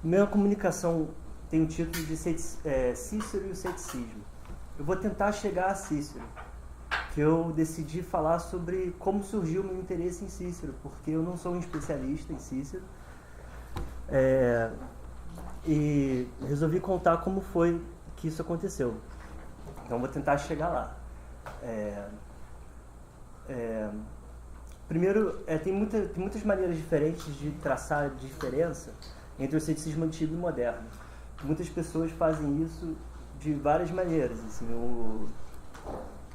Minha comunicação tem o título de Cícero e o ceticismo. Eu vou tentar chegar a Cícero, que eu decidi falar sobre como surgiu o meu interesse em Cícero, porque eu não sou um especialista em Cícero, e resolvi contar como foi que isso aconteceu. Então vou tentar chegar lá. Primeiro, tem muitas maneiras diferentes de traçar a diferença entre o ceticismo antigo e moderno. Muitas pessoas fazem isso de várias maneiras. Assim,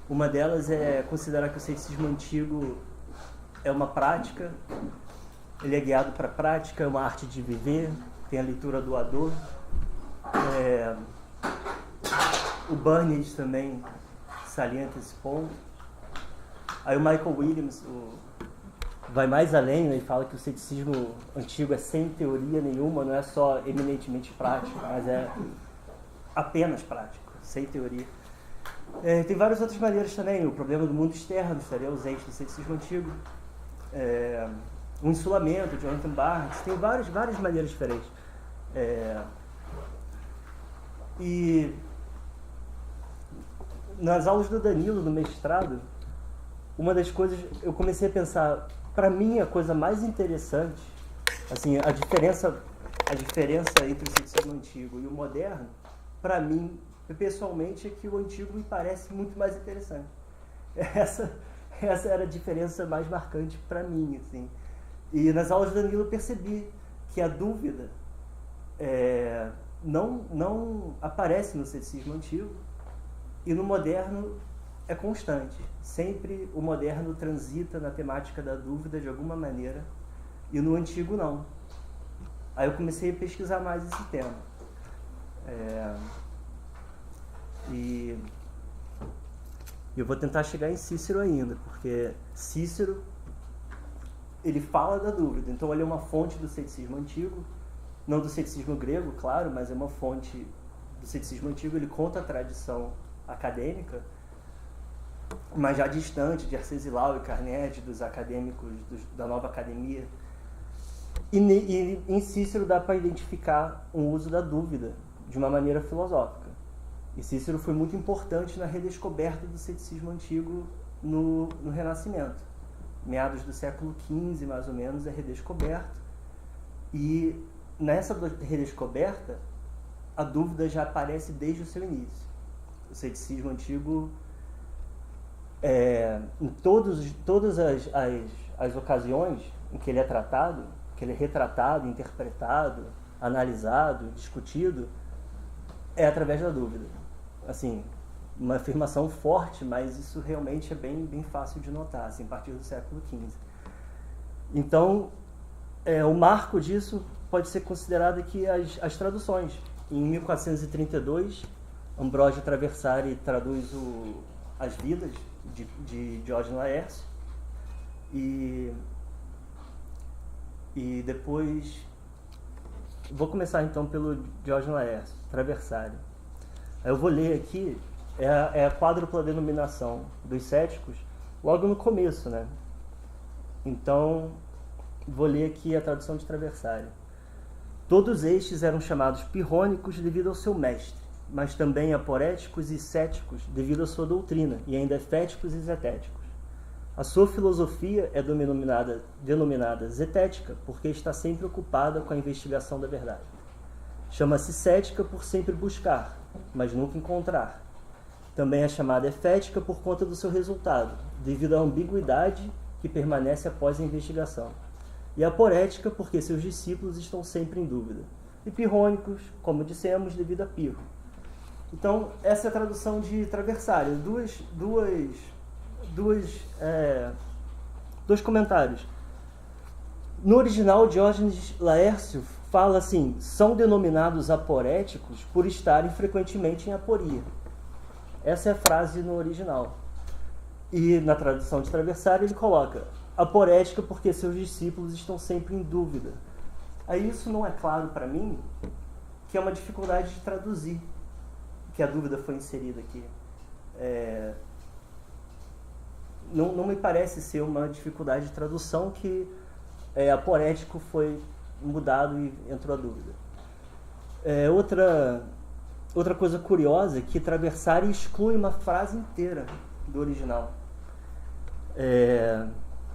uma delas é considerar que o ceticismo antigo é uma prática, ele é guiado para a prática, é uma arte de viver, tem a leitura do Ador. O Burnett também salienta esse ponto. Aí o Michael Williams vai mais além, né, e fala que o ceticismo antigo é sem teoria nenhuma, não é só eminentemente prático, mas é apenas prático, sem teoria. Tem várias outras maneiras também. O problema do mundo externo estaria ausente do ceticismo antigo. O insulamento, Jonathan Barnes, tem várias maneiras diferentes. E nas aulas do Danilo, no mestrado, uma das coisas, eu comecei a pensar, para mim a coisa mais interessante, assim, a diferença entre o ceticismo antigo e o moderno, para mim, pessoalmente, é que o antigo me parece muito mais interessante. Essa era a diferença mais marcante para mim, assim. E nas aulas do Danilo eu percebi que a dúvida não aparece no ceticismo antigo, e no moderno é constante. Sempre o moderno transita na temática da dúvida de alguma maneira, e no antigo não. Aí eu comecei a pesquisar mais esse tema. E eu vou tentar chegar em Cícero ainda, porque Cícero, ele fala da dúvida, então ele é uma fonte do ceticismo antigo, não do ceticismo grego, claro, mas é uma fonte do ceticismo antigo. Ele conta a tradição acadêmica, mas já distante de Arcesilau e Carneade, dos acadêmicos da nova academia. E em Cícero dá para identificar um uso da dúvida de uma maneira filosófica. E Cícero foi muito importante na redescoberta do ceticismo antigo no Renascimento. Meados do século XV, mais ou menos, é redescoberto. E nessa redescoberta, a dúvida já aparece desde o seu início. O ceticismo antigo, em todas as ocasiões em que ele é tratado, que ele é retratado, interpretado, analisado, discutido, é através da dúvida. Assim, uma afirmação forte, mas isso realmente é bem fácil de notar, assim, a partir do século XV. Então, o marco disso pode ser considerado aqui as traduções. Em 1432, Ambrósio Traversari traduz as Vidas de Diógenes Laércio, e depois vou começar então pelo Diógenes Laércio, Traversari. Eu vou ler aqui, é a quádrupla denominação dos céticos, logo no começo, né? Então, vou ler aqui a tradução de Traversari. Todos estes eram chamados pirrônicos devido ao seu mestre, mas também aporéticos e céticos devido à sua doutrina, e ainda féticos e zetéticos. A sua filosofia é denominada zetética porque está sempre ocupada com a investigação da verdade. Chama-se cética por sempre buscar, mas nunca encontrar. Também é chamada efética por conta do seu resultado, devido à ambiguidade que permanece após a investigação. E aporética porque seus discípulos estão sempre em dúvida. E pirrônicos, como dissemos, devido a pirro. Então, essa é a tradução de Traversari. Dois comentários. No original, Diógenes Laércio fala assim: são denominados aporéticos por estarem frequentemente em aporia. Essa é a frase no original. E na tradução de Traversari ele coloca aporética porque seus discípulos estão sempre em dúvida. Aí isso não é claro para mim, que é uma dificuldade de traduzir, que a dúvida foi inserida aqui. Não me parece ser uma dificuldade de tradução, que aporético foi mudado e entrou a dúvida. Outra coisa curiosa é que Traversari exclui uma frase inteira do original,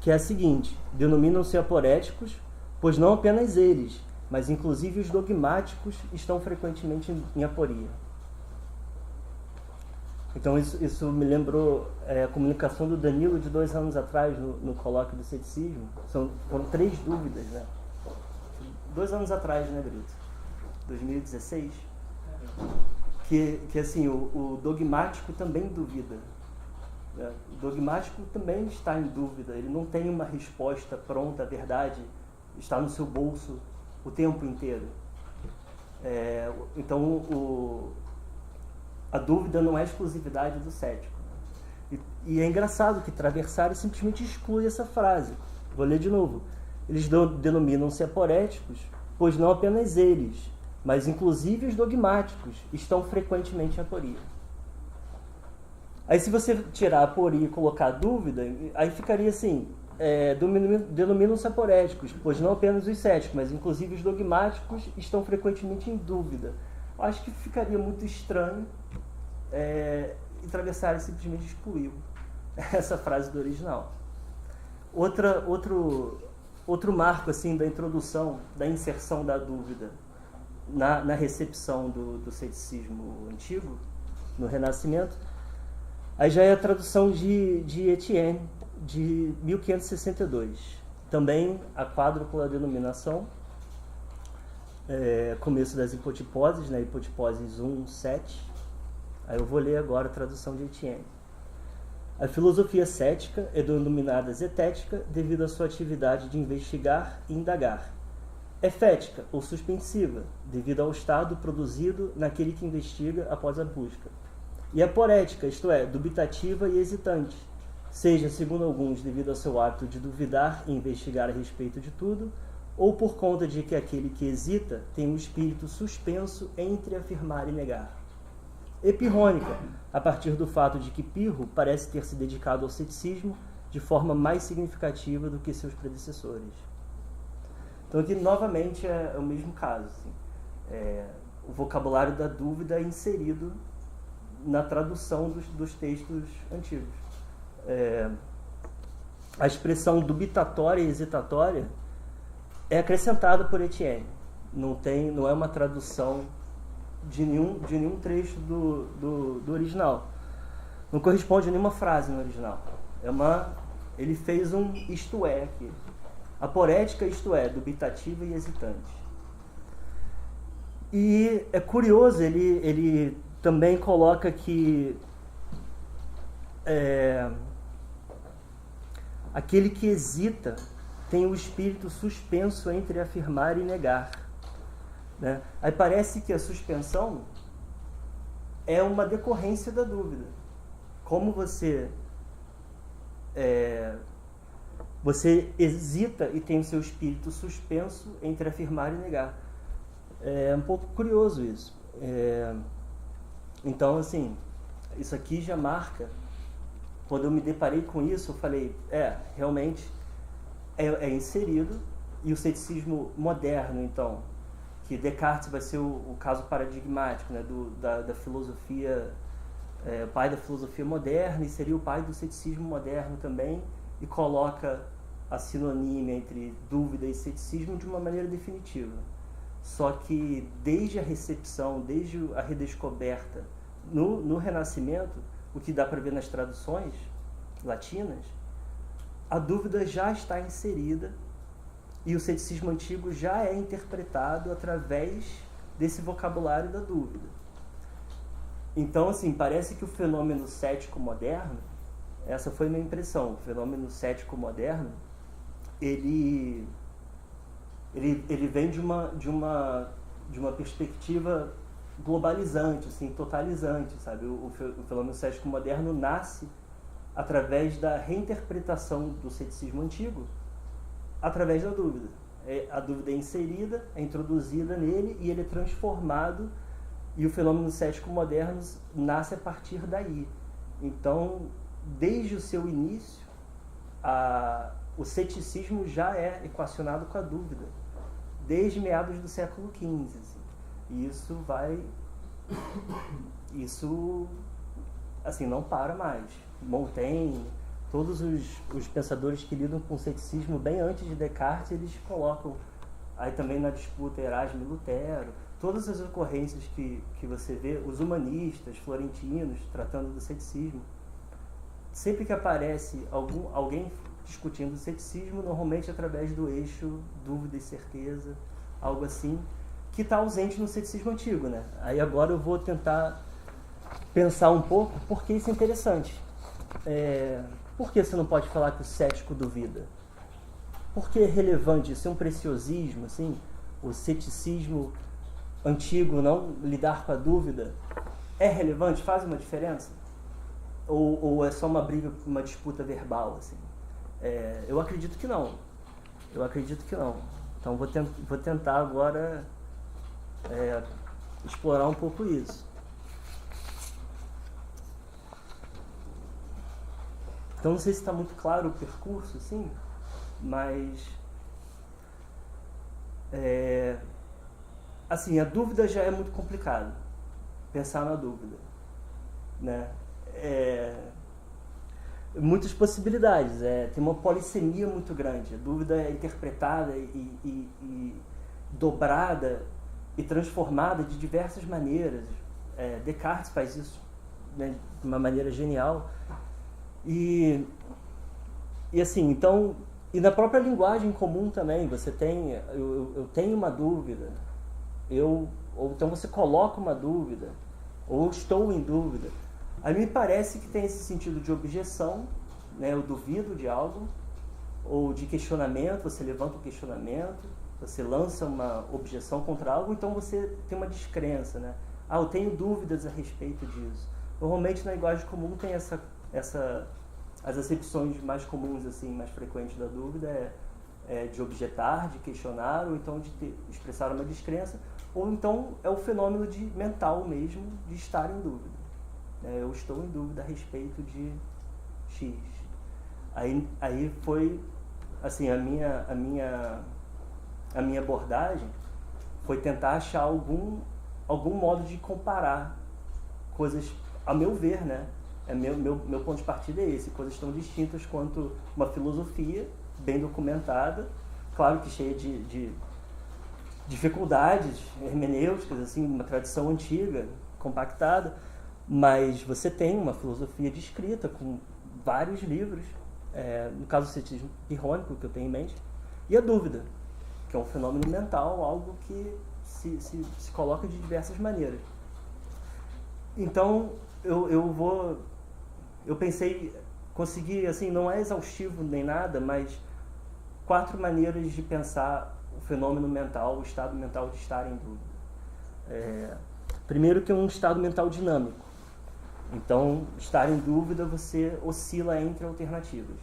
que é a seguinte: denominam-se aporéticos, pois não apenas eles, mas inclusive os dogmáticos estão frequentemente em aporia. Então isso me lembrou a comunicação do Danilo de 2 anos atrás no colóquio do ceticismo. Foram 3 dúvidas, né? 2 anos atrás, né, Brito? 2016. Que assim, o dogmático também duvida. Né? O dogmático também está em dúvida. Ele não tem uma resposta pronta, a verdade está no seu bolso o tempo inteiro. Então a dúvida não é exclusividade do cético. E é engraçado que Traversari simplesmente exclui essa frase. Vou ler de novo. Eles denominam-se aporéticos, pois não apenas eles, mas inclusive os dogmáticos estão frequentemente em aporia. Aí se você tirar a aporia e colocar a dúvida, aí ficaria assim: denominam-se aporéticos, pois não apenas os céticos, mas inclusive os dogmáticos estão frequentemente em dúvida. Eu acho que ficaria muito estranho, e Traversari simplesmente excluiu essa frase do original. Outro marco assim da introdução, da inserção da dúvida na recepção do ceticismo antigo, no Renascimento, aí já é a tradução de Etienne, de 1562. Também a quádrupla denominação, começo das hipotiposes, né? Hipotiposes 1, 7. Aí eu vou ler agora a tradução de Etienne. A filosofia cética é denominada zetética devido à sua atividade de investigar e indagar. É fética ou suspensiva, devido ao estado produzido naquele que investiga após a busca. E aporética, isto é, dubitativa e hesitante, seja, segundo alguns, devido ao seu hábito de duvidar e investigar a respeito de tudo, ou por conta de que aquele que hesita tem um espírito suspenso entre afirmar e negar. Epirrônica, a partir do fato de que Pirro parece ter se dedicado ao ceticismo de forma mais significativa do que seus predecessores. Então aqui novamente é o mesmo caso. Assim. O vocabulário da dúvida é inserido na tradução dos textos antigos. A expressão dubitatória e hesitatória é acrescentada por Etienne. Não é uma tradução de nenhum trecho do original. Não corresponde a nenhuma frase no original. Ele fez um isto é aqui. Aporética, isto é, dubitativa e hesitante. E é curioso, ele também coloca que aquele que hesita tem o espírito suspenso entre afirmar e negar. Né? Aí parece que a suspensão é uma decorrência da dúvida. Como você hesita e tem o seu espírito suspenso entre afirmar e negar. É um pouco curioso isso. Então, assim, isso aqui já marca. Quando eu me deparei com isso, eu falei, realmente é inserido. E o ceticismo moderno, então, que Descartes vai ser o caso paradigmático, né, da filosofia, o pai da filosofia moderna, e seria o pai do ceticismo moderno também, e coloca a sinonímia entre dúvida e ceticismo de uma maneira definitiva. Só que desde a recepção, desde a redescoberta no Renascimento, o que dá para ver nas traduções latinas, a dúvida já está inserida e o ceticismo antigo já é interpretado através desse vocabulário da dúvida. Então, assim, parece que o fenômeno cético moderno, essa foi a minha impressão, o fenômeno cético moderno, ele vem de uma perspectiva globalizante, assim, totalizante, sabe? O fenômeno cético moderno nasce através da reinterpretação do ceticismo antigo, através da dúvida. A dúvida é inserida, é introduzida nele e ele é transformado, e o fenômeno cético moderno nasce a partir daí. Então, desde o seu início, o ceticismo já é equacionado com a dúvida, desde meados do século XV. Assim. E isso assim, não para mais. Montaigne, todos os pensadores que lidam com o ceticismo bem antes de Descartes, eles colocam aí também na disputa Erasmo e Lutero, todas as ocorrências que você vê, os humanistas florentinos tratando do ceticismo, sempre que aparece alguém discutindo o ceticismo, normalmente através do eixo dúvida e certeza, algo assim, que está ausente no ceticismo antigo, né? Aí agora eu vou tentar pensar um pouco porque isso é interessante. Por que você não pode falar que o cético duvida? Por que é relevante? Isso é um preciosismo, assim? O ceticismo antigo, não lidar com a dúvida, é relevante? Faz uma diferença? Ou é só uma briga, uma disputa verbal, assim? Eu acredito que não. Então vou tentar agora explorar um pouco isso. Então não sei se está muito claro o percurso, assim, mas assim, a dúvida já é muito complicado. Pensar na dúvida, né? Muitas possibilidades, tem uma polissemia muito grande. A dúvida é interpretada e dobrada e transformada de diversas maneiras. Descartes faz isso, né, de uma maneira genial. E assim, então, e na própria linguagem comum também, você tem, eu tenho uma dúvida, ou então você coloca uma dúvida, ou estou em dúvida. A mim parece que tem esse sentido de objeção, né? Eu duvido de algo, ou de questionamento, você levanta um questionamento, você lança uma objeção contra algo, então você tem uma descrença, né? Eu tenho dúvidas a respeito disso. Normalmente na linguagem comum tem as acepções mais comuns, assim, mais frequentes da dúvida de objetar, de questionar, ou então de expressar uma descrença, ou então é o fenômeno mental mesmo de estar em dúvida. Eu estou em dúvida a respeito de X. Aí foi, assim, a minha abordagem foi tentar achar algum modo de comparar coisas, a meu ver, né? Meu ponto de partida é esse, coisas tão distintas quanto uma filosofia bem documentada, claro que cheia de dificuldades hermenêuticas, assim, uma tradição antiga, compactada, mas você tem uma filosofia descrita com vários livros, no caso do ceticismo pirrônico, que eu tenho em mente, e a dúvida, que é um fenômeno mental, algo que se coloca de diversas maneiras. Então, eu pensei, consegui, assim, não é exaustivo nem nada, mas 4 maneiras de pensar o fenômeno mental, o estado mental de estar em dúvida. Primeiro que é um estado mental dinâmico. Então, estar em dúvida, você oscila entre alternativas.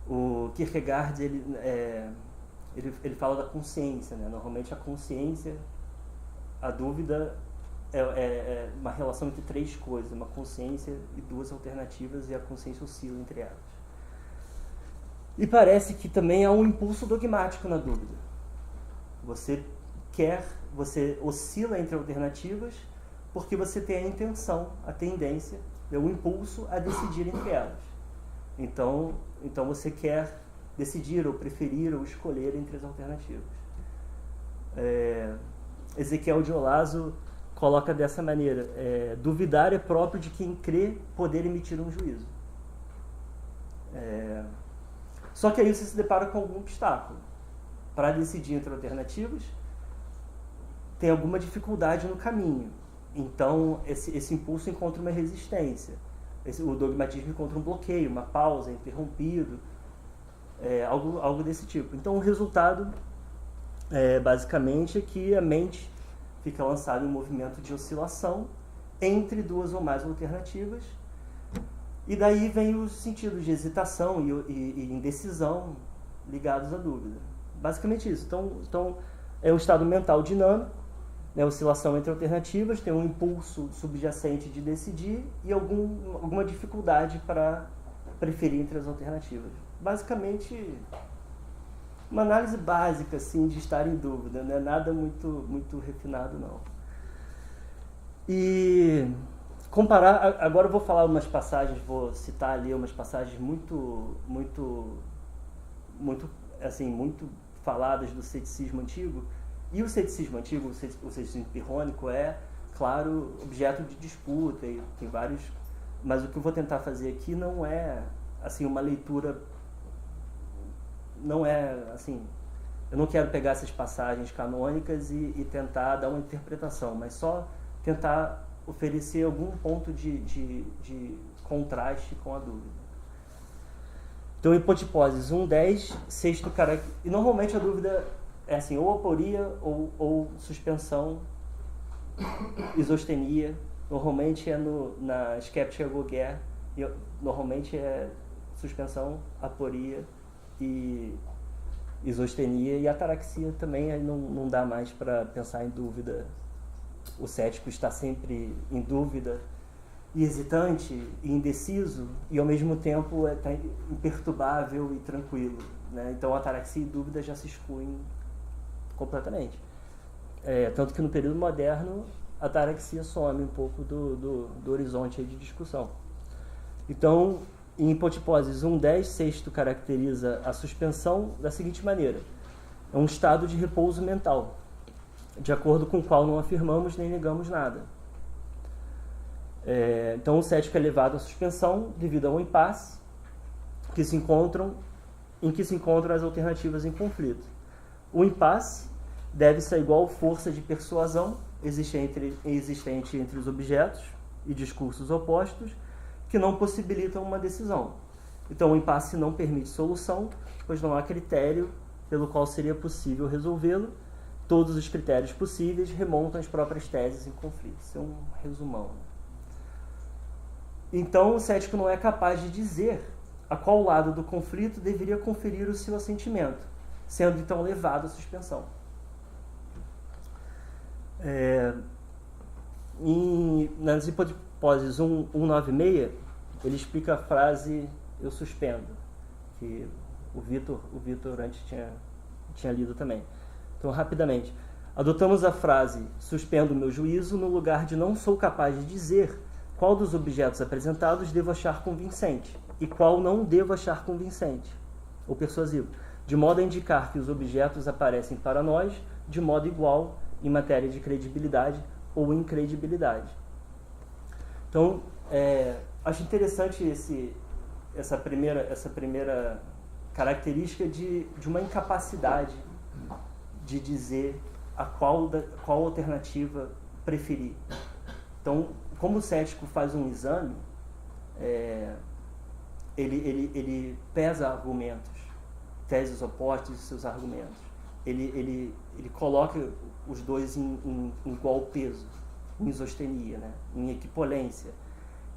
O Kierkegaard, ele fala da consciência, né? Normalmente a consciência, a dúvida é uma relação entre 3 coisas, uma consciência e 2 alternativas, e a consciência oscila entre elas. E parece que também há um impulso dogmático na dúvida. Você oscila entre alternativas porque você tem a intenção, a tendência, o impulso a decidir entre elas. Então você quer decidir, ou preferir, ou escolher entre as alternativas. Ezequiel de Olazo coloca dessa maneira: duvidar é próprio de quem crê poder emitir um juízo. Só que aí você se depara com algum obstáculo. Para decidir entre alternativas, tem alguma dificuldade no caminho. Então, esse impulso encontra uma resistência. O dogmatismo encontra um bloqueio, uma pausa, interrompido, algo desse tipo. Então, o resultado, basicamente, é que a mente fica lançada em um movimento de oscilação entre 2 ou mais alternativas, e daí vem os sentidos de hesitação e indecisão ligados à dúvida. Basicamente isso. Então é um estado mental dinâmico, né, oscilação entre alternativas, tem um impulso subjacente de decidir e alguma dificuldade para preferir entre as alternativas. Basicamente uma análise básica, assim, de estar em dúvida, não é nada muito refinado, não. E comparar, agora eu vou falar umas passagens, vou citar ali umas passagens muito faladas do ceticismo antigo. E o ceticismo antigo, o ceticismo pirrônico, é, claro, objeto de disputa, e tem vários, mas o que eu vou tentar fazer aqui não é, assim, uma leitura, não é, assim, eu não quero pegar essas passagens canônicas e tentar dar uma interpretação, mas só tentar oferecer algum ponto de contraste com a dúvida. Então, hipotiposes 1.10, sexto caractere. E normalmente a dúvida é assim, ou aporia ou suspensão, isostenia. Normalmente é na Skeptica Gauguin, normalmente é suspensão, aporia e isostenia. E ataraxia também não dá mais para pensar em dúvida. O cético está sempre em dúvida e hesitante e indeciso, e ao mesmo tempo está imperturbável e tranquilo, né? Então a ataraxia e dúvida já se excluem completamente. Tanto que no período moderno a ataraxia some um pouco do horizonte aí de discussão. Então, em hipotiposes 1.10, sexto caracteriza a suspensão da seguinte maneira: é um estado de repouso mental, de acordo com o qual não afirmamos nem negamos nada. Então o cético é levado à suspensão devido a um impasse em que se encontram as alternativas em conflito. O impasse deve-se à igual força de persuasão existente entre os objetos e discursos opostos que não possibilitam uma decisão. Então o impasse não permite solução, pois não há critério pelo qual seria possível resolvê-lo. Todos os critérios possíveis remontam às próprias teses em conflito. Isso é um resumão. Então, o cético não é capaz de dizer a qual lado do conflito deveria conferir o seu assentimento, sendo então levado à suspensão. Nas hipotiposes 196, ele explica a frase "eu suspendo", que o Vitor antes tinha lido também. Então, rapidamente, adotamos a frase "suspendo o meu juízo" no lugar de "não sou capaz de dizer qual dos objetos apresentados devo achar convincente e qual não devo achar convincente ou persuasivo", de modo a indicar que os objetos aparecem para nós de modo igual em matéria de credibilidade ou incredibilidade. Então, acho interessante essa primeira característica de uma incapacidade de dizer a qual alternativa preferir. Então, como o cético faz um exame, ele pesa argumentos, teses opostas e seus argumentos. Ele coloca os dois em igual peso, em isostenia, né? Em equipolência.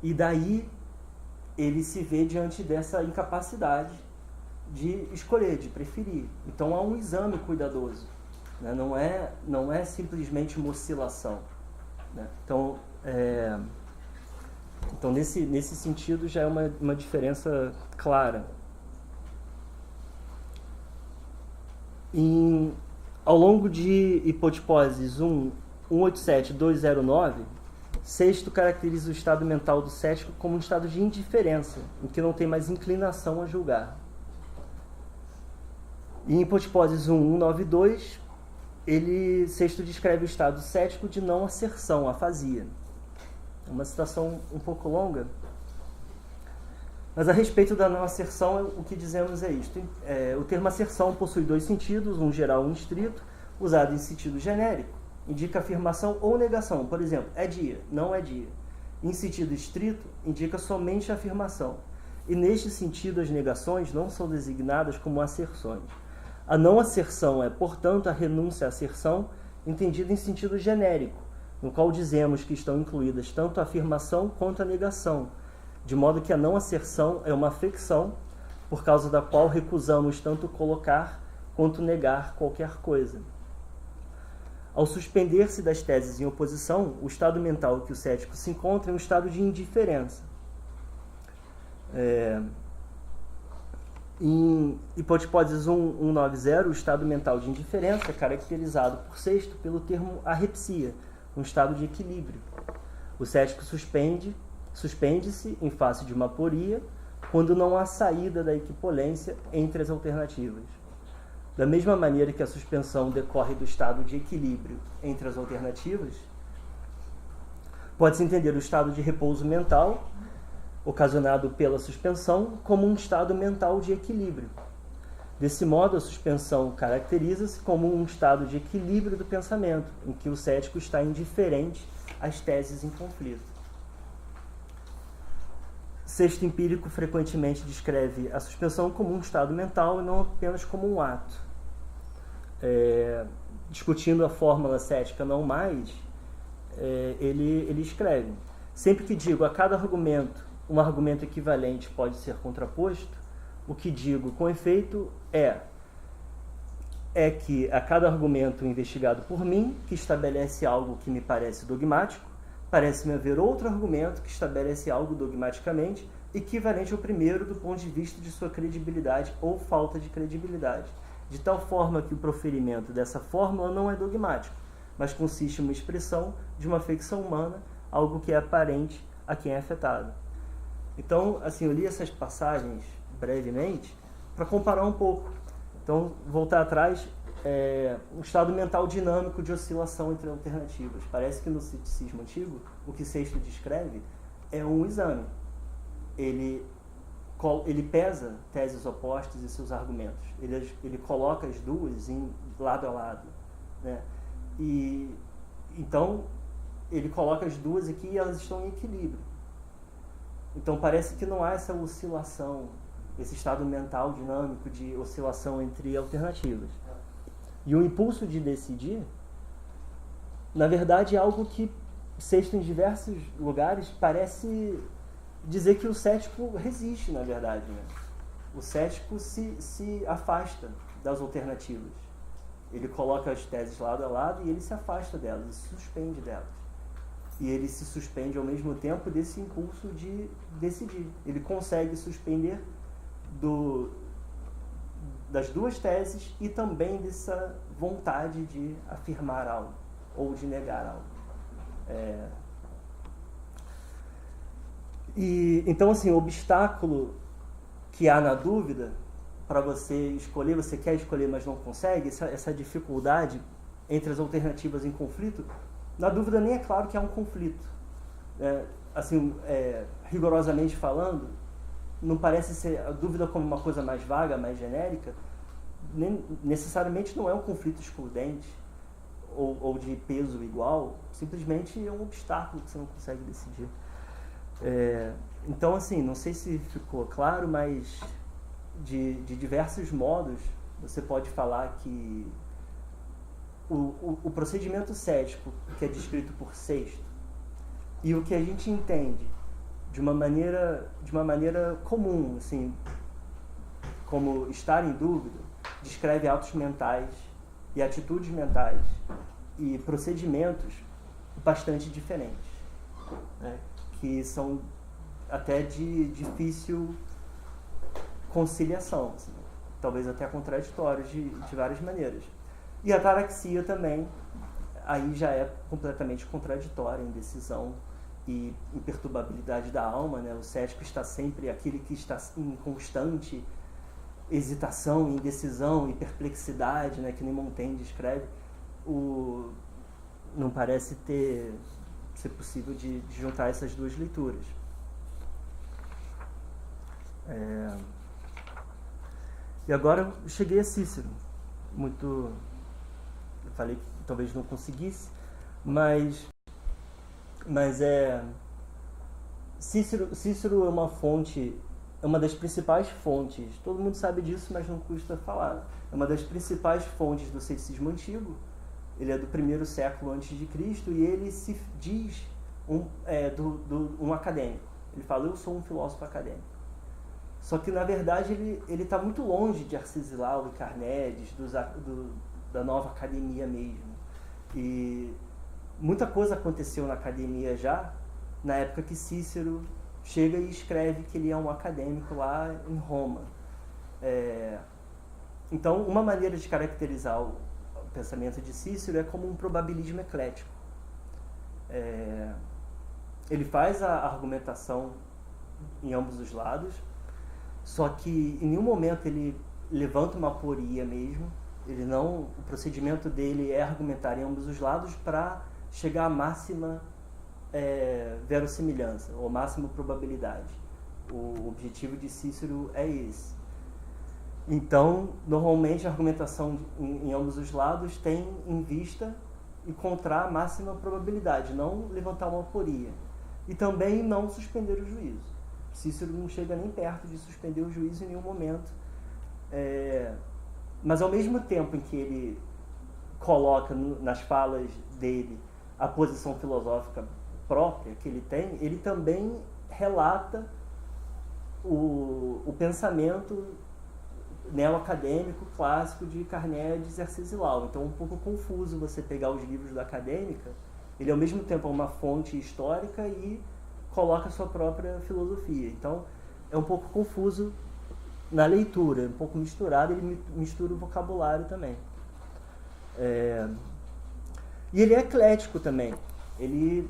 E daí ele se vê diante dessa incapacidade de escolher, de preferir. Então há um exame cuidadoso, né? Não é simplesmente uma oscilação, né? Então nesse sentido já é uma diferença clara. Ao longo de hipotiposes 187 e 209, sexto caracteriza o estado mental do cético como um estado de indiferença, em que não tem mais inclinação a julgar. Em hipotiposes 192, sexto descreve o estado cético de não asserção, afasia. É uma citação um pouco longa, mas a respeito da não asserção, o que dizemos é isto. O termo asserção possui dois sentidos, um geral e um estrito, usado em sentido genérico. Indica afirmação ou negação. Por exemplo, é dia, não é dia. Em sentido estrito, indica somente a afirmação. E neste sentido, as negações não são designadas como asserções. A não asserção é, portanto, a renúncia à asserção, entendida em sentido genérico, no qual dizemos que estão incluídas tanto a afirmação quanto a negação, de modo que a não asserção é uma ficção, por causa da qual recusamos tanto colocar quanto negar qualquer coisa. Ao suspender-se das teses em oposição, o estado mental que o cético se encontra é um estado de indiferença. Em hipótese 190, o estado mental de indiferença é caracterizado por sexto pelo termo arrepsia, um estado de equilíbrio. O cético suspende-se em face de uma aporia quando não há saída da equipolência entre as alternativas. Da mesma maneira que a suspensão decorre do estado de equilíbrio entre as alternativas, pode-se entender o estado de repouso mental, ocasionado pela suspensão, como um estado mental de equilíbrio. Desse modo, a suspensão caracteriza-se como um estado de equilíbrio do pensamento, em que o cético está indiferente às teses em conflito. Sexto empírico frequentemente descreve a suspensão como um estado mental e não apenas como um ato. Discutindo a fórmula cética não mais, ele escreve: sempre que digo a cada argumento um argumento equivalente pode ser contraposto, o que digo com efeito é que a cada argumento investigado por mim, que estabelece algo que me parece dogmático, parece-me haver outro argumento que estabelece algo dogmaticamente equivalente ao primeiro do ponto de vista de sua credibilidade ou falta de credibilidade, de tal forma que o proferimento dessa fórmula não é dogmático, mas consiste em uma expressão de uma ficção humana, algo que é aparente a quem é afetado. Então, assim, eu li essas passagens brevemente para comparar um pouco. Então, voltar atrás, um estado mental dinâmico de oscilação entre alternativas. Parece que no ceticismo antigo, o que Sexto descreve é um exame. Ele pesa teses opostas e seus argumentos. Ele coloca as duas lado a lado, né? E então ele coloca as duas aqui e elas estão em equilíbrio. Então parece que não há essa oscilação, esse estado mental dinâmico de oscilação entre alternativas. E o impulso de decidir, na verdade, é algo que Sexto em diversos lugares parece dizer que o cético resiste, na verdade, né? O cético se afasta das alternativas. Ele coloca as teses lado a lado e ele se afasta delas, se suspende delas. E ele se suspende ao mesmo tempo desse impulso de decidir. Ele consegue suspender das duas teses e também dessa vontade de afirmar algo ou de negar algo. Então, assim, o obstáculo que há na dúvida para você escolher, você quer escolher, mas não consegue, essa dificuldade entre as alternativas em conflito, na dúvida nem é claro que há um conflito. Rigorosamente falando, não parece ser a dúvida como uma coisa mais vaga, mais genérica, necessariamente não é um conflito excludente ou de peso igual, simplesmente é um obstáculo que você não consegue decidir. Então, assim, não sei se ficou claro, mas de diversos modos você pode falar que o procedimento cético que é descrito por Sexto e o que a gente entende de uma maneira comum, assim, como estar em dúvida, descreve atos mentais e atitudes mentais e procedimentos bastante diferentes, né? Que são até de difícil conciliação, assim, talvez até contraditórios de várias maneiras. E a ataraxia também, aí já é completamente contraditória em decisão e imperturbabilidade da alma, né? O cético está sempre aquele que está em constante hesitação, indecisão e perplexidade, né? Que nem Montaigne descreve. Não parece ser possível de juntar essas duas leituras. E agora eu cheguei a Cícero. Eu falei que talvez não conseguisse, mas Cícero é uma fonte, é uma das principais fontes, todo mundo sabe disso, mas não custa falar. É uma das principais fontes do ceticismo antigo. Ele é do 1º século antes de Cristo e ele se diz um acadêmico. Ele fala: eu sou um filósofo acadêmico. Só que, na verdade, ele está muito longe de Arcesilau e Carneades, da nova academia mesmo. E muita coisa aconteceu na academia já, na época que Cícero chega e escreve que ele é um acadêmico lá em Roma. Então, uma maneira de caracterizar o pensamento de Cícero é como um probabilismo eclético. Ele faz a argumentação em ambos os lados, só que em nenhum momento ele levanta uma aporia mesmo. O procedimento dele é argumentar em ambos os lados para chegar à máxima verossimilhança, ou máxima probabilidade. O objetivo de Cícero é esse. Então, normalmente a argumentação em ambos os lados tem em vista encontrar a máxima probabilidade, não levantar uma aporia. E também não suspender o juízo. Cícero não chega nem perto de suspender o juízo em nenhum momento. Mas ao mesmo tempo em que ele coloca nas falas dele a posição filosófica própria que ele tem, ele também relata o pensamento neo-acadêmico clássico de Carneades e Arcesilau. Então é um pouco confuso você pegar os livros da acadêmica. Ele ao mesmo tempo é uma fonte histórica e coloca a sua própria filosofia. Então é um pouco confuso na leitura, um pouco misturado, ele mistura o vocabulário também. E ele é eclético também. Ele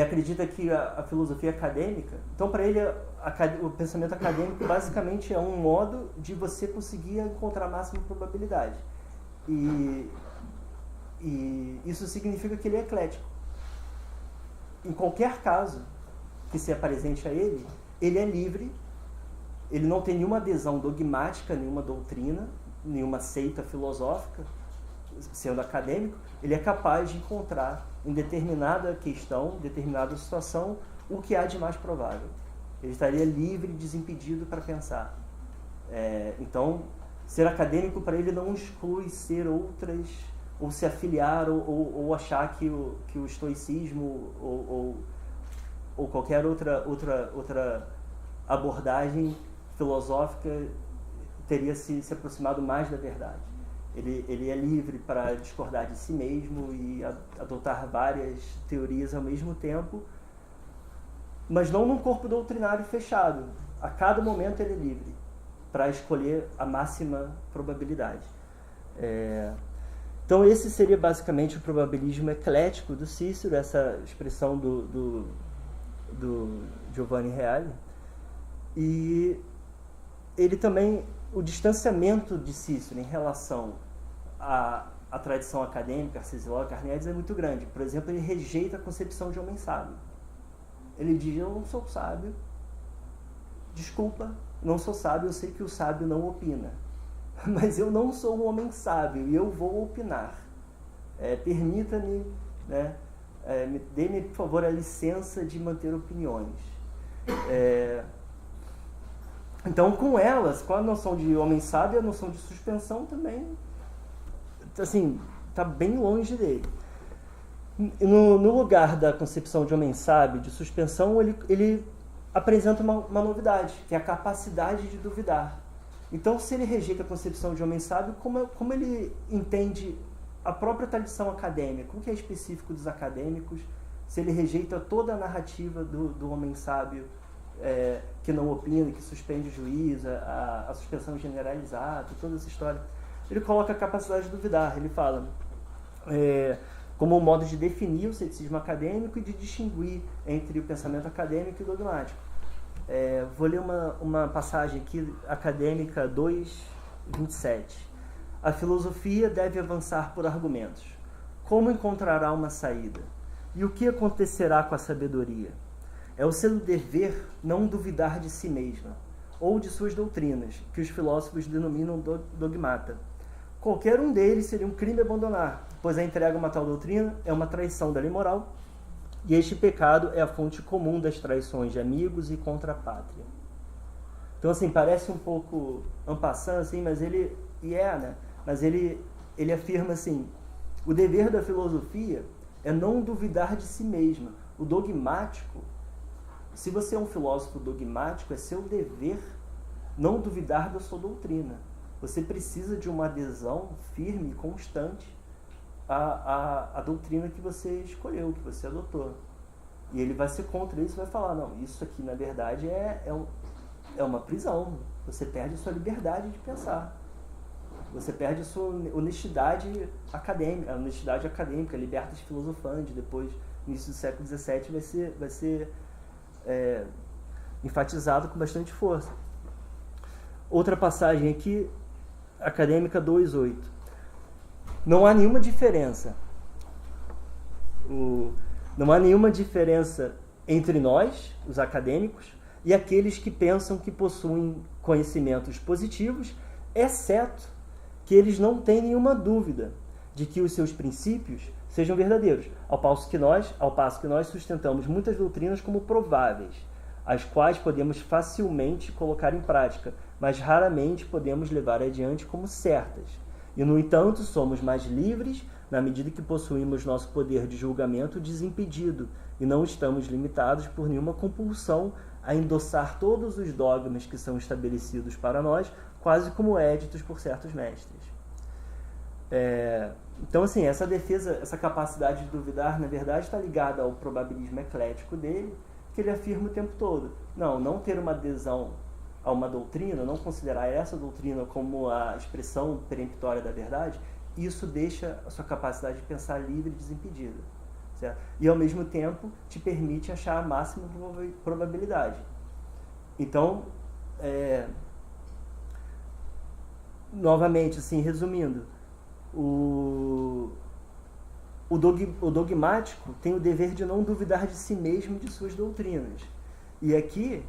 acredita que a filosofia acadêmica... Então, para ele, o pensamento acadêmico basicamente é um modo de você conseguir encontrar a máxima probabilidade. E isso significa que ele é eclético. Em qualquer caso que se apresente a ele é livre. Ele não tem nenhuma adesão dogmática, nenhuma doutrina, nenhuma seita filosófica, sendo acadêmico. Ele é capaz de encontrar em determinada questão, determinada situação, o que há de mais provável. Ele estaria livre, desimpedido para pensar. Então, ser acadêmico para ele não exclui ser outras, ou se afiliar, ou achar que o estoicismo ou qualquer outra abordagem filosófica teria se aproximado mais da verdade. Ele é livre para discordar de si mesmo e adotar várias teorias ao mesmo tempo, mas não num corpo doutrinário fechado. A cada momento ele é livre para escolher a máxima probabilidade. Então esse seria basicamente o probabilismo eclético do Cícero, essa expressão do Giovanni Reale. E ele também, o distanciamento de Cícero em relação à tradição acadêmica, Arcesilau e Carneades, é muito grande. Por exemplo, ele rejeita a concepção de homem sábio. Ele diz: eu não sou sábio, desculpa, não sou sábio, eu sei que o sábio não opina, mas eu não sou um homem sábio e eu vou opinar. Permita-me, dê-me, por favor, a licença de manter opiniões. Então, com a noção de homem sábio, a noção de suspensão também, assim, está bem longe dele. No lugar da concepção de homem sábio, de suspensão, ele apresenta uma novidade, que é a capacidade de duvidar. Então, se ele rejeita a concepção de homem sábio, como ele entende a própria tradição acadêmica, o que é específico dos acadêmicos, se ele rejeita toda a narrativa do homem sábio, que não opina, que suspende o juízo, a suspensão generalizada, toda essa história, ele coloca a capacidade de duvidar. Ele fala como um modo de definir o ceticismo acadêmico e de distinguir entre o pensamento acadêmico e dogmático. Vou ler uma passagem aqui, Acadêmica 2:27. A filosofia deve avançar por argumentos. Como encontrará uma saída? E o que acontecerá com a sabedoria? É o seu dever não duvidar de si mesma, ou de suas doutrinas, que os filósofos denominam dogmata. Qualquer um deles seria um crime abandonar, pois a entrega a uma tal doutrina é uma traição da lei moral, e este pecado é a fonte comum das traições de amigos e contra a pátria. Então, assim, parece um pouco en passant, assim, mas ele afirma assim: o dever da filosofia é não duvidar de si mesma. O dogmático, se você é um filósofo dogmático, é seu dever não duvidar da sua doutrina. Você precisa de uma adesão firme e constante à doutrina que você escolheu, que você adotou. E ele vai ser contra isso, vai falar: não, isso aqui na verdade é uma prisão. Você perde a sua liberdade de pensar. Você perde a sua honestidade acadêmica, libertas filosofandi, depois, no início do século XVII, vai ser enfatizado com bastante força. Outra passagem aqui, Acadêmica 2:8. Não há nenhuma diferença. Não há nenhuma diferença entre nós, os acadêmicos, e aqueles que pensam que possuem conhecimentos positivos, exceto que eles não têm nenhuma dúvida de que os seus princípios sejam verdadeiros, ao passo que nós sustentamos muitas doutrinas como prováveis, as quais podemos facilmente colocar em prática, mas raramente podemos levar adiante como certas. E, no entanto, somos mais livres na medida que possuímos nosso poder de julgamento desimpedido e não estamos limitados por nenhuma compulsão a endossar todos os dogmas que são estabelecidos para nós, quase como éditos por certos mestres. Então, assim, essa defesa, essa capacidade de duvidar, na verdade, está ligada ao probabilismo eclético dele, que ele afirma o tempo todo. Não ter uma adesão a uma doutrina, não considerar essa doutrina como a expressão peremptória da verdade, isso deixa a sua capacidade de pensar livre e desimpedida. Certo? E, ao mesmo tempo, te permite achar a máxima probabilidade. Então, novamente, assim, resumindo, o dogmático tem o dever de não duvidar de si mesmo e de suas doutrinas. E aqui,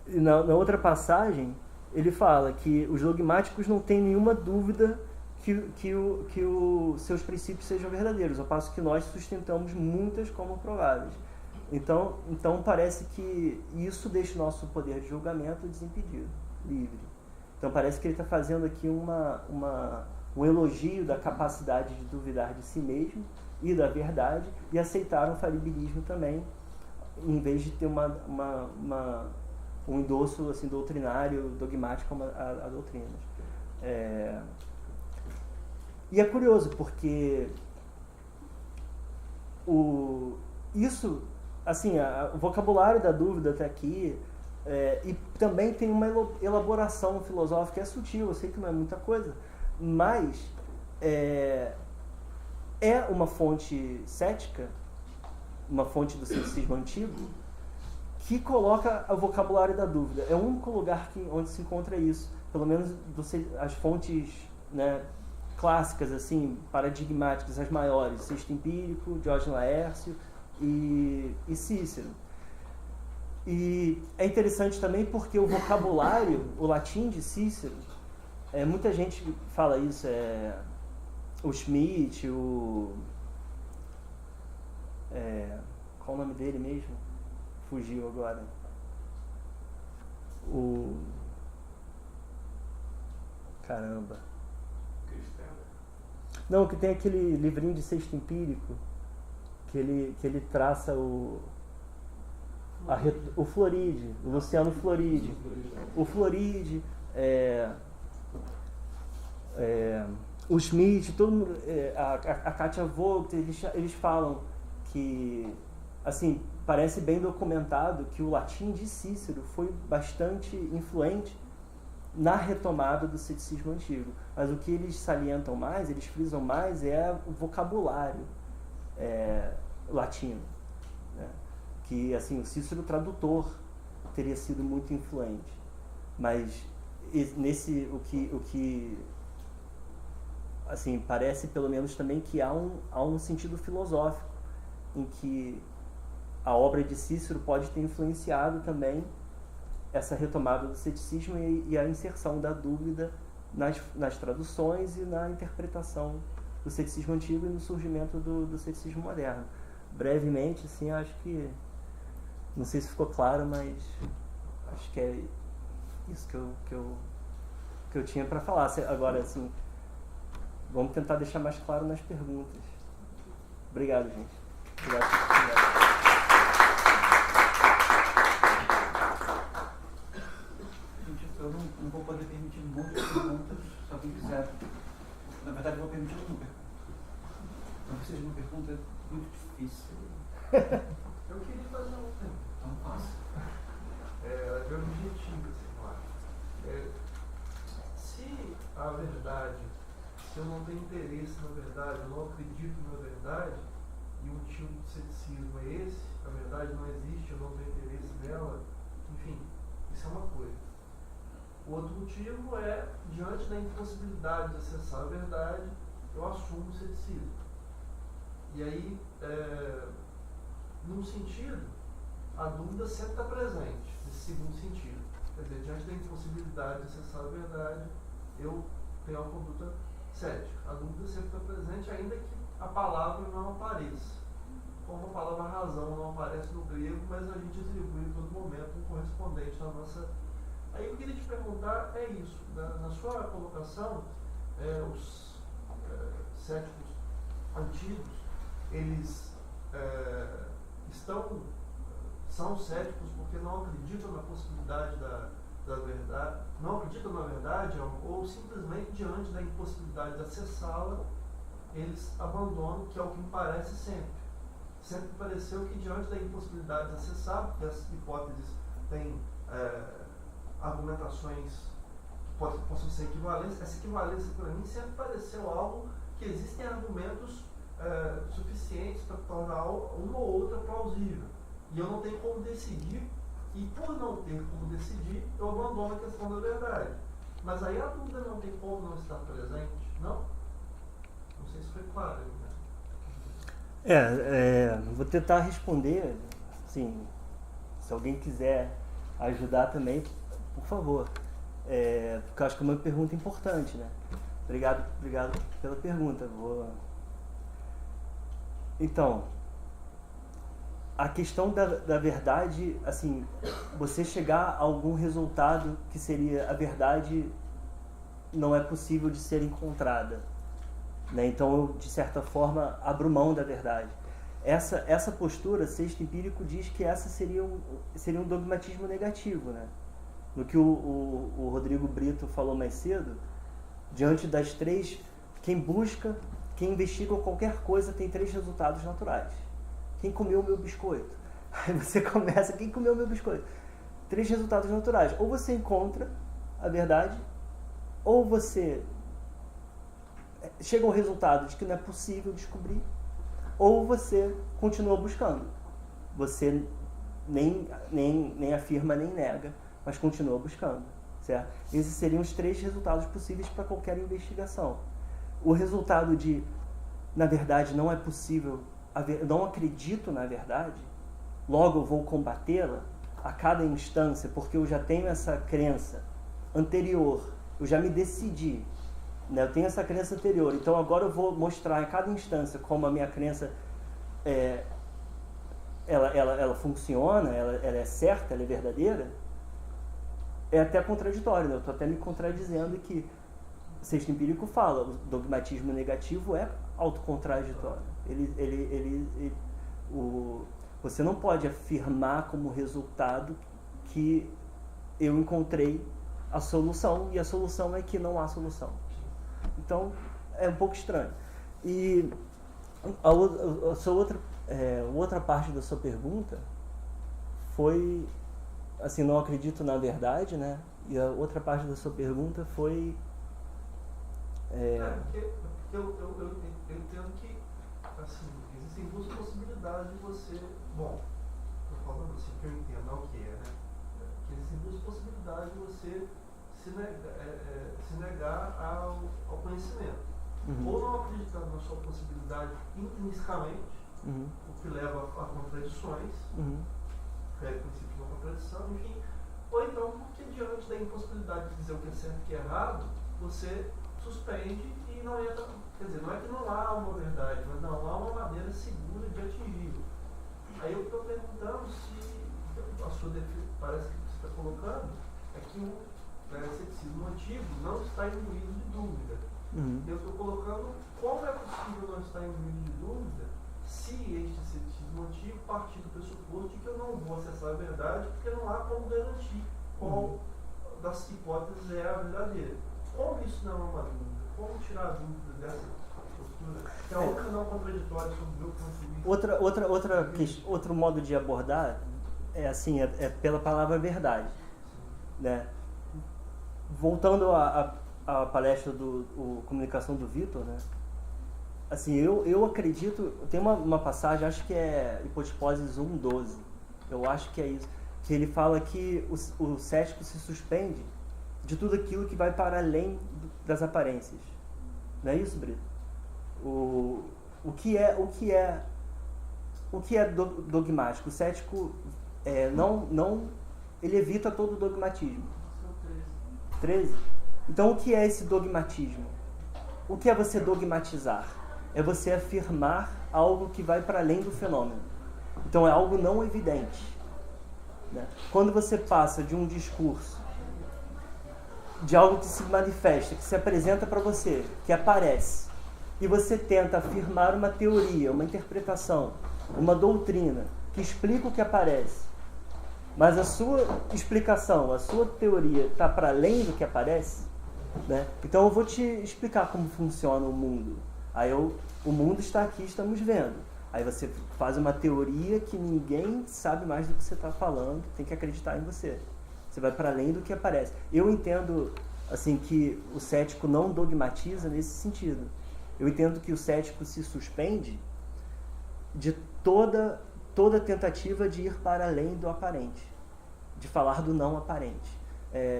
na outra passagem, ele fala que os dogmáticos não têm nenhuma dúvida que os seus princípios sejam verdadeiros, ao passo que nós sustentamos muitas como prováveis. Então parece que isso deixa o nosso poder de julgamento desimpedido, livre. Então parece que ele está fazendo aqui um elogio da capacidade de duvidar de si mesmo e da verdade, e aceitar um falibilismo também, em vez de ter um endosso assim, doutrinário, dogmático a doutrinas. E é curioso, porque isso, assim, o vocabulário da dúvida até aqui, e também tem uma elaboração filosófica, é sutil, eu sei que não é muita coisa, mas é uma fonte cética, uma fonte do ceticismo antigo, que coloca o vocabulário da dúvida. É o único lugar onde se encontra isso, pelo menos as fontes, né, clássicas, assim, paradigmáticas, as maiores, Sexto Empírico, Diógenes Laércio e Cícero. E é interessante também porque o vocabulário, o latim de Cícero, muita gente fala isso, o Schmidt, qual o nome dele mesmo? Fugiu agora. Caramba. Não, que tem aquele livrinho de Sexto Empírico, que ele traça o Floride, o Luciano Floride. O Floride, o Schmidt, todo mundo, a Katia Vogt, eles falam que, assim, parece bem documentado que o latim de Cícero foi bastante influente na retomada do ceticismo antigo. Mas o que eles salientam mais, eles frisam mais, é o vocabulário latino. Né? Que, assim, o Cícero tradutor teria sido muito influente. Mas o que assim, parece pelo menos também que há um sentido filosófico em que a obra de Cícero pode ter influenciado também essa retomada do ceticismo e a inserção da dúvida nas traduções e na interpretação do ceticismo antigo e no surgimento do ceticismo moderno. Brevemente, assim, acho que, não sei se ficou claro, mas acho que é isso que eu tinha para falar. Agora, assim, vamos tentar deixar mais claro nas perguntas. Obrigado, gente. Obrigado. Eu não vou poder permitir muitas perguntas, se alguém quiser. Na verdade, eu vou permitir uma pergunta. Não seja uma pergunta muito difícil. Eu queria fazer uma pergunta. Então, faça. Eu se eu não tenho interesse na verdade, eu não acredito na verdade, e o motivo do ceticismo é esse, a verdade não existe, eu não tenho interesse nela, enfim, isso é uma coisa. O outro motivo é, diante da impossibilidade de acessar a verdade, eu assumo o ceticismo. E aí, num sentido, a dúvida sempre está presente, nesse segundo sentido. Quer dizer, diante da impossibilidade de acessar a verdade, eu tenho uma conduta cética. A dúvida sempre está presente, ainda que a palavra não apareça. Como a palavra razão não aparece no grego, mas a gente atribui em todo momento um correspondente na nossa. Aí eu queria te perguntar, é isso, na sua colocação, os céticos antigos, eles são céticos porque não acreditam na possibilidade da verdade, não acreditam na verdade, ou simplesmente diante da impossibilidade de acessá-la, eles abandonam, que é o que me parece sempre. Sempre pareceu que diante da impossibilidade de acessar, porque as hipóteses têm argumentações que possam ser equivalentes, essa equivalência para mim sempre pareceu algo que existem argumentos suficientes para tornar uma ou outra plausível. E eu não tenho como decidir, e por não ter como decidir, eu abandono a questão da verdade. Mas aí a dúvida não tem como não estar presente, não? Não sei se foi claro. Vou tentar responder, assim, se alguém quiser ajudar também, por favor. Porque eu acho que é uma pergunta importante, né? Obrigado pela pergunta. Então, a questão da verdade, assim, você chegar a algum resultado que seria a verdade não é possível de ser encontrada, né? Então eu, de certa forma, abro mão da verdade. Essa postura, sexto empírico diz que essa seria um dogmatismo negativo, né? No que o Rodrigo Brito falou mais cedo, diante das três, quem investiga qualquer coisa tem três resultados naturais. Quem comeu o meu biscoito? Aí você começa, quem comeu o meu biscoito? Três resultados naturais. Ou você encontra a verdade, ou você chega ao resultado de que não é possível descobrir, ou você continua buscando. Você nem afirma, nem nega, mas continua buscando, certo? Esses seriam os três resultados possíveis para qualquer investigação. O resultado de, na verdade, não é possível, não acredito na verdade, logo eu vou combatê-la a cada instância, porque eu já tenho essa crença anterior, eu já me decidi, né? Eu tenho essa crença anterior, então agora eu vou mostrar a cada instância como a minha crença ela funciona, ela é certa, ela é verdadeira. É até contraditório, né? Eu estou até me contradizendo que o sexto empírico fala, o dogmatismo negativo é autocontraditório. Você não pode afirmar como resultado que eu encontrei a solução, e a solução é que não há solução. Então, é um pouco estranho. E a sua outra parte da sua pergunta foi, assim, não acredito na verdade, né? E a outra parte da sua pergunta foi... Porque eu entendo que, assim, existem duas possibilidades de você... Bom, estou falando assim que eu entendo, não o que é, né? Que existem duas possibilidades de você se negar ao conhecimento. Uhum. Ou não acreditar na sua possibilidade intrinsecamente, Uhum. o que leva a contradições, Uhum. é o princípio de uma contradição, enfim. Ou então, porque diante da impossibilidade de dizer o que é certo e o que é errado, você suspende e não entra. Quer dizer, não é que não há uma verdade, mas não há uma maneira segura de atingi-lo. Aí eu estou perguntando se a sua defesa, parece que você está colocando, é que o ceticismo antigo não está imbuído de dúvida. Uhum. Eu estou colocando como é possível não estar imbuído de dúvida se este ceticismo antigo partir do pressuposto de que eu não vou acessar a verdade, porque não há como garantir qual das hipóteses é a verdadeira. Como isso não é uma dúvida? Como tirar a dúvida dessa postura? Que é outra não contraditória sobre o meu ponto de vista. Outro modo de abordar é assim, é pela palavra verdade, né? Voltando a palestra Comunicação do Vitor, né? Assim, eu acredito, tem uma passagem, acho que é Hipotiposes 1:12, eu acho que é isso, que ele fala que o cético se suspende de tudo aquilo que vai para além das aparências. Não é isso, Brito? O que é dogmático? O cético ele evita todo o dogmatismo. 13. Então, o que é esse dogmatismo? O que é você dogmatizar? É você afirmar algo que vai para além do fenômeno. Então, é algo não evidente. Né? Quando você passa de um discurso, de algo que se manifesta, que se apresenta para você, que aparece, e você tenta afirmar uma teoria, uma interpretação, uma doutrina que explica o que aparece, mas a sua explicação, a sua teoria está para além do que aparece, né? Então eu vou te explicar como funciona o mundo. Aí o mundo está aqui, estamos vendo. Aí você faz uma teoria que ninguém sabe mais do que você está falando, tem que acreditar em você. Você vai para além do que aparece. Eu entendo assim que o cético não dogmatiza nesse sentido. Eu entendo que o cético se suspende de toda tentativa de ir para além do aparente, de falar do não aparente.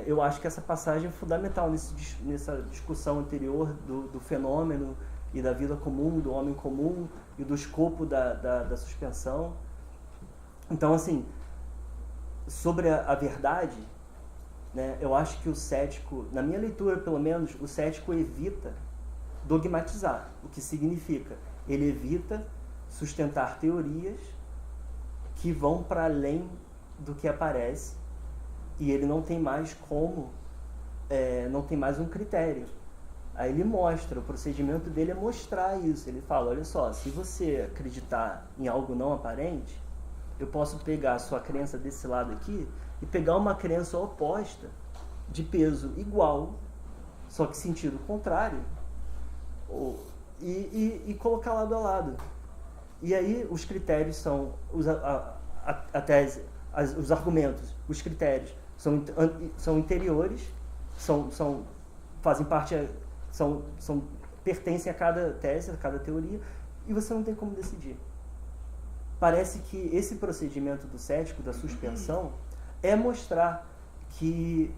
Eu acho que essa passagem é fundamental nessa discussão anterior do fenômeno e da vida comum, do homem comum e do escopo da suspensão. Então, assim, sobre a verdade, né, eu acho que o cético, na minha leitura pelo menos, o cético evita dogmatizar, o que significa, ele evita sustentar teorias que vão para além do que aparece, e ele não tem mais não tem mais um critério. Aí ele mostra, o procedimento dele é mostrar isso. Ele fala, olha só, se você acreditar em algo não aparente, eu posso pegar a sua crença desse lado aqui e pegar uma crença oposta, de peso igual, só que sentido contrário, e colocar lado a lado. E aí os critérios são, a tese, os argumentos, os critérios são interiores, fazem parte, pertencem a cada tese, a cada teoria, e você não tem como decidir. Parece que esse procedimento do cético, da suspensão, é mostrar que,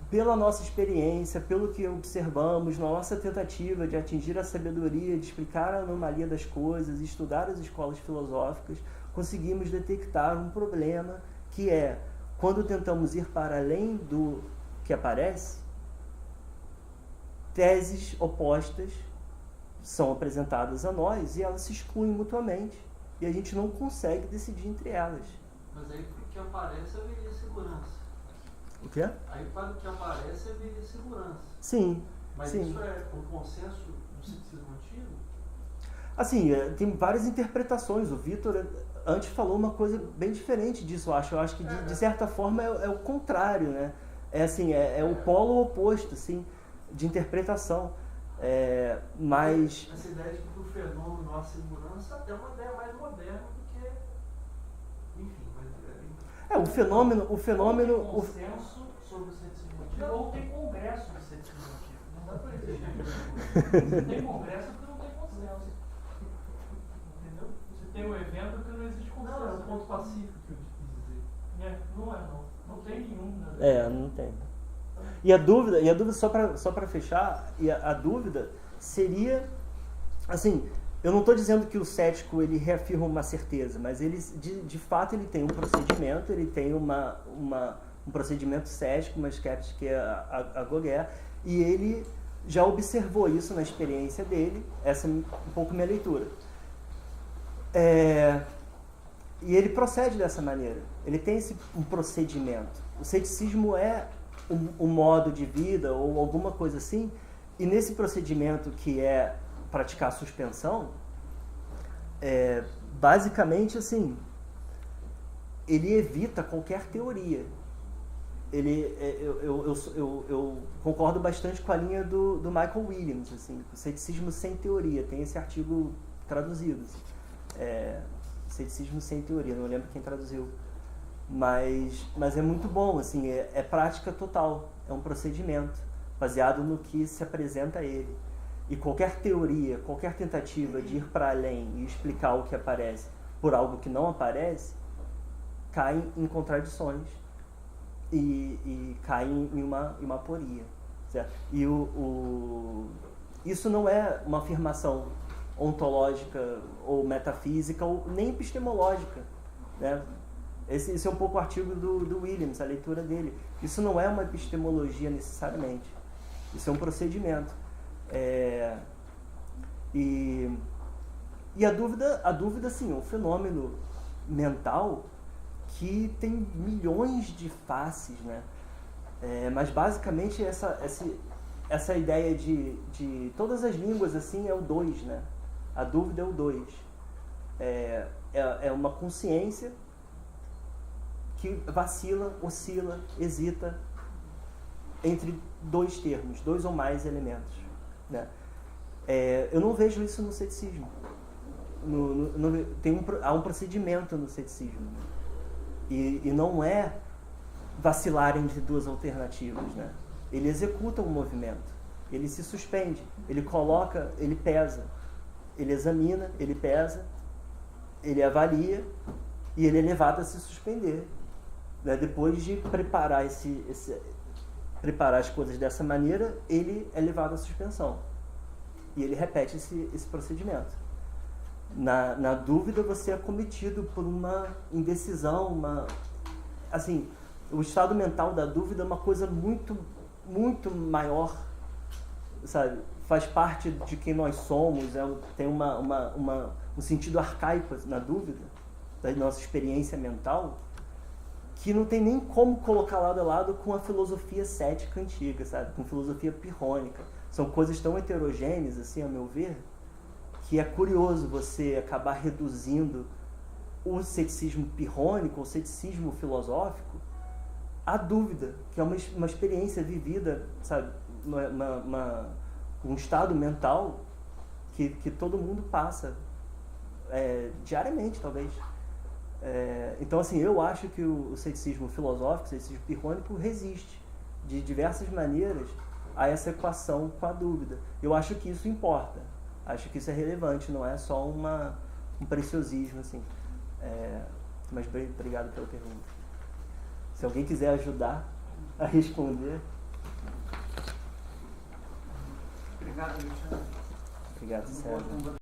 pela nossa experiência, pelo que observamos, na nossa tentativa de atingir a sabedoria, de explicar a anomalia das coisas, estudar as escolas filosóficas, conseguimos detectar um problema que é, quando tentamos ir para além do que aparece, teses opostas são apresentadas a nós e elas se excluem mutuamente. E a gente não consegue decidir entre elas. Mas aí o que aparece haveria segurança. O quê? Aí para o que aparece haveria segurança. Sim. Mas sim. Isso é um consenso do ceticismo antigo? Assim, tem várias interpretações. O Vitor antes falou uma coisa bem diferente disso, eu acho. Eu acho que de certa forma é o contrário, né? É o polo oposto, assim, de interpretação. Mas essa ideia de que para o fenômeno há segurança é uma ideia mais moderna do que, enfim, o fenômeno Ou tem consenso sobre o ceticismo antigo, ou tem congresso do ceticismo antigo. Não dá para exigir. Não tem congresso porque não tem consenso. Entendeu? Você tem um evento porque não existe consenso. Não, é um ponto pacífico que eu quis dizer. Não tem nenhum. Né? Não tem. E a dúvida só para fechar, a dúvida seria, assim, eu não estou dizendo que o cético ele reafirma uma certeza, mas ele de fato ele tem um procedimento, ele tem um procedimento cético, uma skepsis que é a Gauguin, e ele já observou isso na experiência dele. Essa é um pouco minha leitura. E ele procede dessa maneira, ele tem um procedimento. O ceticismo é um modo de vida ou alguma coisa assim, e nesse procedimento que é praticar a suspensão, basicamente assim, ele evita qualquer teoria. Eu concordo bastante com a linha do Michael Williams, assim, o ceticismo sem teoria, tem esse artigo traduzido, assim, ceticismo sem teoria, não lembro quem traduziu Mas é muito bom, assim, é prática total, é um procedimento baseado no que se apresenta a ele. E qualquer teoria, qualquer tentativa de ir para além e explicar o que aparece por algo que não aparece, cai em contradições e cai em uma aporia. Certo? E isso não é uma afirmação ontológica ou metafísica ou nem epistemológica, né? Esse é um pouco o artigo do Williams, a leitura dele. Isso não é uma epistemologia necessariamente. Isso é um procedimento. E a dúvida, sim, é um fenômeno mental que tem milhões de faces, né? Mas basicamente essa ideia de todas as línguas assim é o 2, né? A dúvida é o 2. É uma consciência que vacila, oscila, hesita entre dois termos, dois ou mais elementos, né? Eu não vejo isso no ceticismo. Há um procedimento no ceticismo, né? E não é vacilar entre duas alternativas, né? Ele executa um movimento, ele se suspende, ele coloca, ele pesa, ele examina, ele pesa, ele avalia e ele é levado a se suspender, né? Depois de preparar preparar as coisas dessa maneira, ele é levado à suspensão e ele repete esse procedimento. Na dúvida, você é cometido por uma indecisão, assim, o estado mental da dúvida é uma coisa muito, muito maior, sabe? Faz parte de quem nós somos, tem um sentido arcaico na dúvida, da nossa experiência mental, que não tem nem como colocar lado a lado com a filosofia cética antiga, sabe? Com filosofia pirrônica. São coisas tão heterogêneas, assim, a meu ver, que é curioso você acabar reduzindo o ceticismo pirrônico, o ceticismo filosófico, à dúvida, que é uma experiência vivida, sabe? Um estado mental que todo mundo passa diariamente, talvez. Então, assim, eu acho que o ceticismo filosófico, o ceticismo pirrônico, resiste de diversas maneiras a essa equação com a dúvida. Eu acho que isso importa, acho que isso é relevante, não é só um preciosismo, assim. Mas obrigado pela pergunta. Se alguém quiser ajudar a responder. Obrigado, Alexandre. Obrigado, Sérgio.